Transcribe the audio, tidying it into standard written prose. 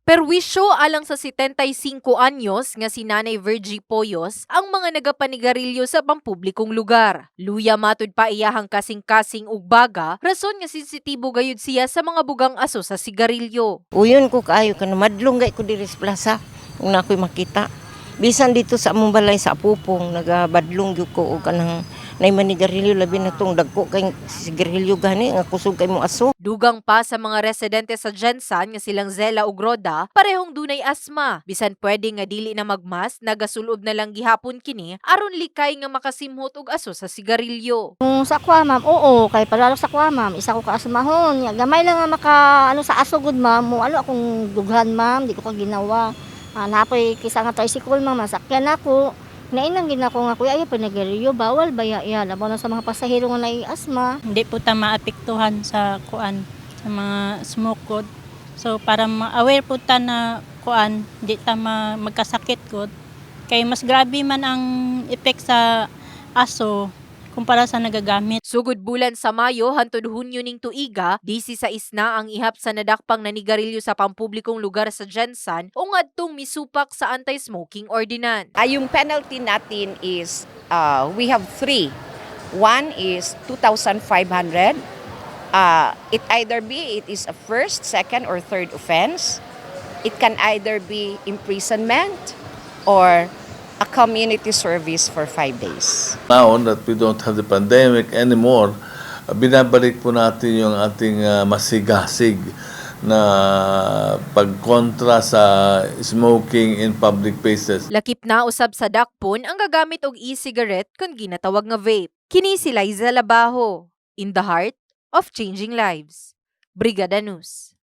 Perwisyo alang sa 75 anyos nga si Nanay Virgie Poyos ang mga nagapanigarilyo sa pampublikong lugar. Luya matud pa iyahang kasing-kasing ug baga, rason nga sensitibo gayud siya sa mga bugang aso sa sigarilyo. Uyon ko kaayo ka na madlong gay ko diri sa plaza kung na ako'y makita. Bisan dito sa among balay sa Apupong nagabadlong gyud ko og kanang nay manigarilyo labi na tong dagko kay sigarilyo gani nga kusog kay mo aso. Dugang pa sa mga residente sa Jensan nga silang Zela ug Roda, parehong dunay asma. Bisan pwede nga dili na magmas, nagasulob na lang gihapon kini aron likay nga makasimhot og aso sa sigarilyo. Kung sa kwa ma'am, oo, kay palalo sa kwa ma'am, isa ko kaasmahon. Gamay lang nga maka ano sa aso gud ma'am, mo ano akong dughan ma'am, di ko ka ginawa. Napoy kisa nga tricycle ma'am, masakyan ako. Nainang ginako nga kuya ayo panagerilyo bawal baya ya labaw na sa mga pasahero nga naay asma. Hindi po ta maapektuhan sa kuan sa mga smoke code. So para ma-aware po ta na kuan di ta magkasakit gud. Kay mas grabe man ang effect sa aso kumpara sa nagagamit. Sugod bulan sa Mayo hangtod Hunyo ning tuiga, 16 na ang ihap sa nadakpang nanigarilyo sa pampublikong lugar sa Jensan o ngadtong misupak sa anti-smoking ordinance. Yung penalty natin is, we have three. One is 2,500. It is a first, second, or third offense. It can either be imprisonment or a community service for 5 days. Now that we don't have the pandemic anymore, binabalik po natin yung ating masigasig na pagkontra sa smoking in public places. Lakip na usab sa dakpon ang gagamit og e-cigarette kun ginatawag nga vape. Kini si Liza Labaho, in the heart of changing lives. Brigada News.